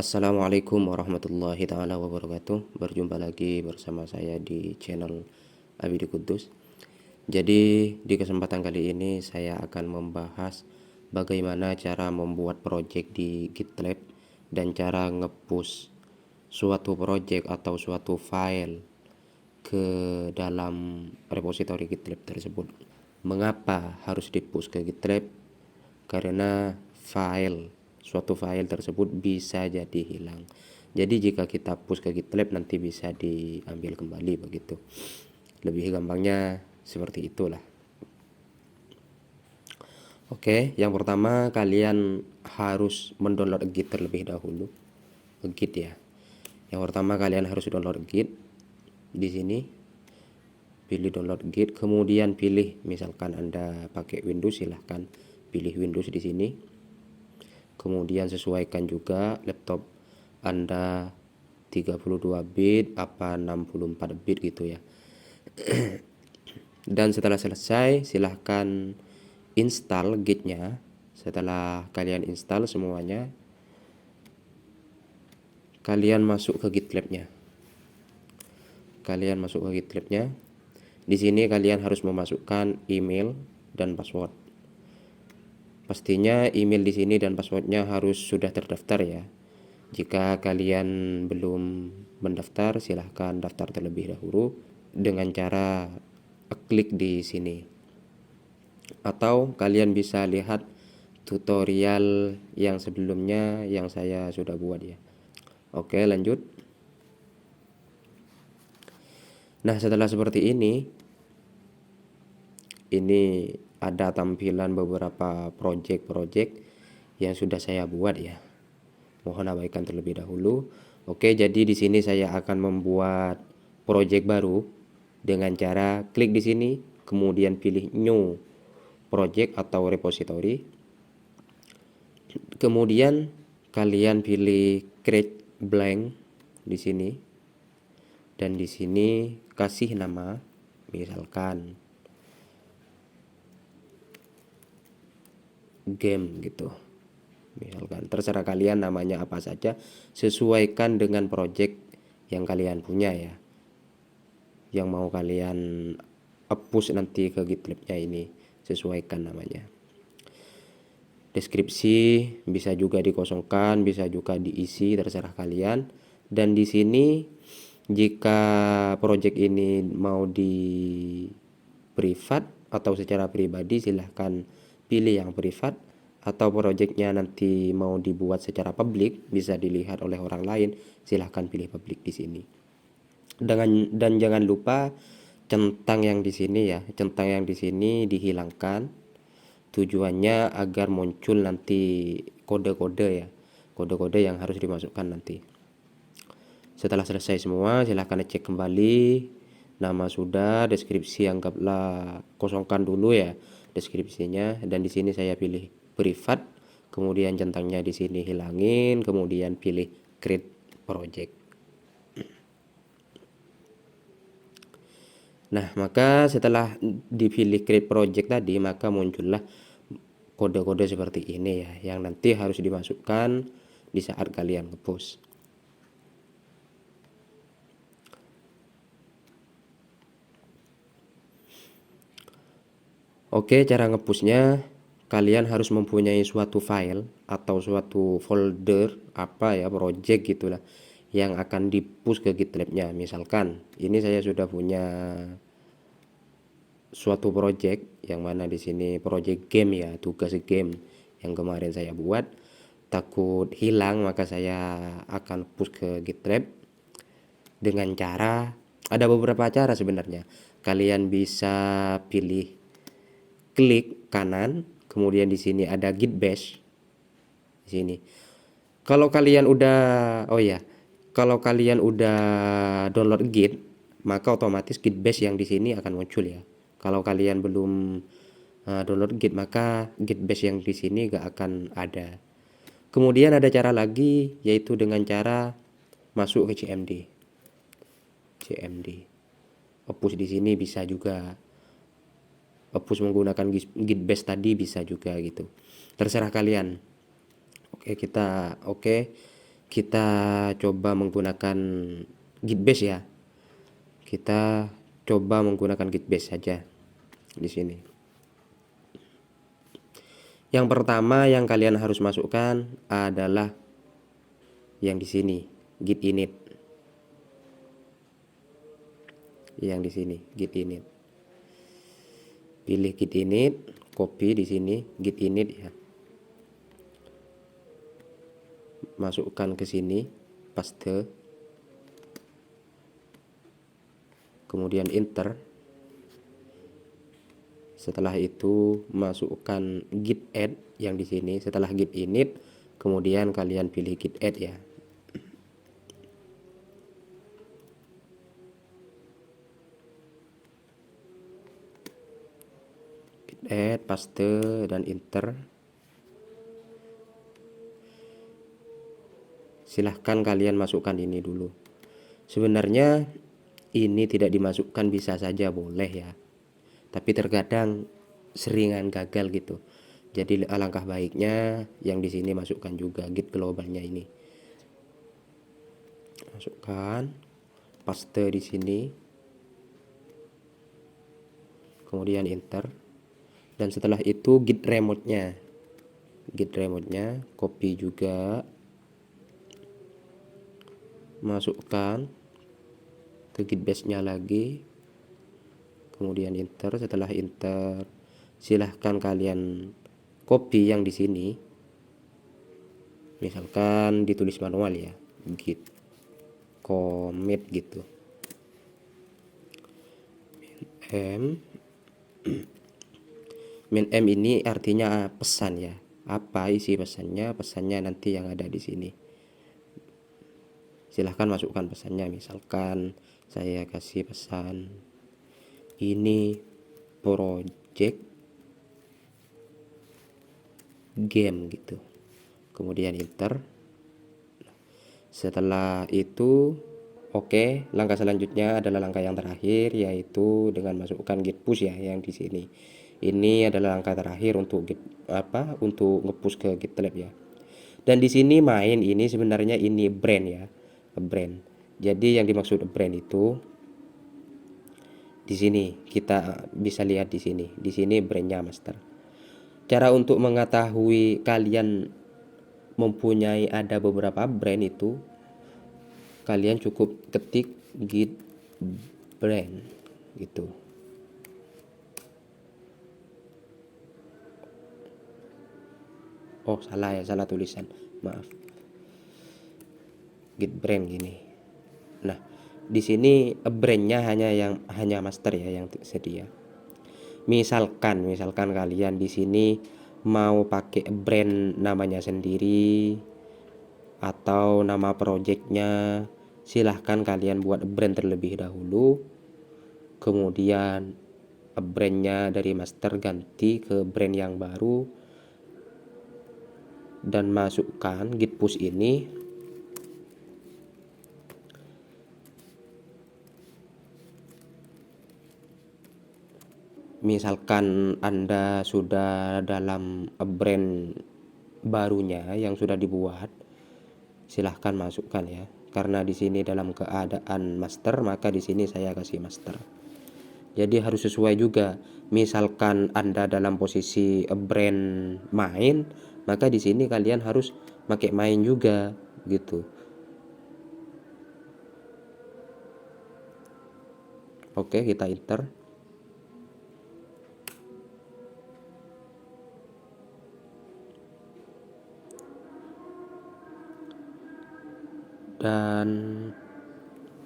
Assalamualaikum warahmatullahi taala wabarakatuh. Berjumpa lagi bersama saya di channel Abidi Kudus. Jadi di kesempatan kali ini saya akan membahas bagaimana cara membuat project di GitLab dan cara nge-push suatu project atau suatu file ke dalam repository GitLab tersebut. Mengapa harus di-push ke GitLab? Karena suatu file tersebut bisa jadi hilang. Jadi jika kita push ke GitLab nanti bisa diambil kembali begitu. Lebih gampangnya seperti itulah. Oke, yang pertama kalian harus mendownload Git terlebih dahulu. Git ya. Yang pertama kalian harus download Git. Di sini pilih download Git, kemudian pilih misalkan Anda pakai Windows, silahkan pilih Windows di sini. Kemudian sesuaikan juga laptop Anda 32 bit apa 64 bit gitu ya. Dan setelah selesai silahkan install Gitnya. Setelah kalian install semuanya, kalian masuk ke GitLab-nya. Di sini kalian harus memasukkan email dan password. Pastinya email di sini dan passwordnya harus sudah terdaftar ya. Jika kalian belum mendaftar, silahkan daftar terlebih dahulu dengan cara klik di sini. Atau kalian bisa lihat tutorial yang sebelumnya yang saya sudah buat ya. Oke, lanjut. Nah, setelah seperti ini ada tampilan beberapa project yang sudah saya buat ya. Mohon abaikan terlebih dahulu. Oke, jadi di sini saya akan membuat project baru dengan cara klik di sini, kemudian pilih new project atau repository. Kemudian kalian pilih create blank di sini. Dan di sini kasih nama misalkan game gitu. Misalkan terserah kalian namanya apa saja, sesuaikan dengan project yang kalian punya ya, yang mau kalian push nanti ke GitLab-nya ini, sesuaikan namanya. Deskripsi bisa juga dikosongkan, bisa juga diisi, terserah kalian. Dan di sini jika project ini mau di privat atau secara pribadi, silahkan pilih yang privat. Atau projectnya nanti mau dibuat secara publik, bisa dilihat oleh orang lain, silahkan pilih publik di sini. Dan jangan lupa centang yang di sini ya, centang yang di sini dihilangkan. Tujuannya agar muncul nanti kode-kode ya, kode-kode yang harus dimasukkan nanti. Setelah selesai semua, silahkan cek kembali. Nama sudah, deskripsi anggaplah kosongkan dulu ya deskripsinya. Dan di sini saya pilih privat, kemudian centangnya di sini hilangin, kemudian pilih create project. Nah, maka setelah dipilih create project tadi, maka muncullah kode-kode seperti ini ya, yang nanti harus dimasukkan di saat kalian nge-push. Oke, cara nge-pushnya kalian harus mempunyai suatu file atau suatu folder apa ya, project gitulah, yang akan di-push ke GitLab-nya. Misalkan ini saya sudah punya suatu project yang mana di sini project game ya, tugas game yang kemarin saya buat. Takut hilang maka saya akan push ke GitLab dengan cara, ada beberapa cara sebenarnya. Kalian bisa pilih klik kanan, kemudian di sini ada Git Bash di sini. Kalau kalian udah kalau kalian udah download Git, maka otomatis Git Bash yang di sini akan muncul ya. Kalau kalian belum download Git, maka Git Bash yang di sini gak akan ada. Kemudian ada cara lagi, yaitu dengan cara masuk ke CMD. Push di sini bisa juga, push menggunakan Git Bash tadi bisa juga gitu. Terserah kalian. Oke. kita coba menggunakan Git Base ya. Kita coba menggunakan Git Base saja di sini. Yang pertama yang kalian harus masukkan adalah yang di sini, Git init. Yang di sini, Git init. Pilih Git init, copy di sini Git init ya. Masukkan ke sini, paste. Kemudian enter. Setelah itu masukkan git add yang di sini. Setelah git init, kemudian kalian pilih git add ya. Git add, paste dan enter. Silahkan kalian masukkan ini dulu. Sebenarnya ini tidak dimasukkan bisa saja boleh ya. Tapi terkadang seringan gagal gitu. Jadi alangkah baiknya yang di sini masukkan juga git globalnya ini. Masukkan, paste di sini. Kemudian enter. Dan setelah itu git remote-nya. Git remote-nya copy juga. Masukkan ke git base-nya lagi. Kemudian enter. Setelah enter, silahkan kalian copy yang di sini. Misalkan ditulis manual ya, git commit gitu. Min m ini artinya pesan ya. Apa isi pesannya? Pesannya nanti yang ada di sini. Silahkan masukkan pesannya. Misalkan saya kasih pesan ini project game gitu. Kemudian enter. Setelah itu oke, langkah selanjutnya adalah langkah yang terakhir, yaitu dengan masukkan git push ya yang di sini. Ini adalah langkah terakhir untuk untuk nge-push ke GitLab ya. Dan di sini main ini sebenarnya ini brand ya, brand. Jadi yang dimaksud brand itu di sini kita bisa lihat di sini. Di sini brandnya master. Cara untuk mengetahui kalian mempunyai ada beberapa brand itu, kalian cukup ketik git brand gitu. Oh salah ya, salah tulisan, maaf. Git brand gini. Nah di sini brandnya hanya master ya yang sedia. Misalkan kalian di sini mau pakai brand namanya sendiri atau nama projectnya, silahkan kalian buat brand terlebih dahulu. Kemudian brandnya dari master ganti ke brand yang baru dan masukkan git push ini. Misalkan Anda sudah dalam brand barunya yang sudah dibuat, silahkan masukkan ya. Karena di sini dalam keadaan master, maka di sini saya kasih master. Jadi harus sesuai juga. Misalkan Anda dalam posisi brand main, maka di sini kalian harus pakai main juga gitu. Oke, kita enter. Dan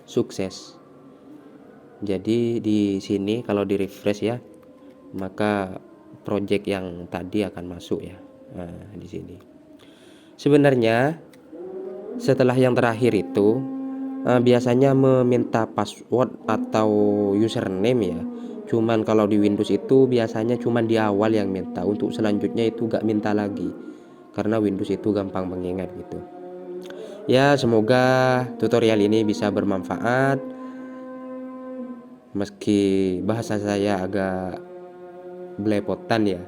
sukses. Jadi di sini kalau di refresh ya, maka project yang tadi akan masuk ya. Nah, di sini. Sebenarnya setelah yang terakhir itu biasanya meminta password atau username ya. Cuman kalau di Windows itu biasanya cuman di awal yang minta. Untuk selanjutnya itu gak minta lagi. Karena Windows itu gampang mengingat gitu. Ya, semoga tutorial ini bisa bermanfaat. Meski bahasa saya agak belepotan ya,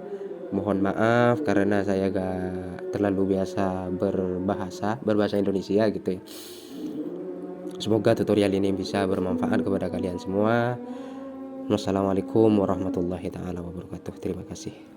Mohon maaf karena saya gak terlalu biasa berbahasa Indonesia gitu ya. Semoga tutorial ini bisa bermanfaat kepada kalian semua. Wassalamualaikum warahmatullahi taala wabarakatuh. Terima kasih.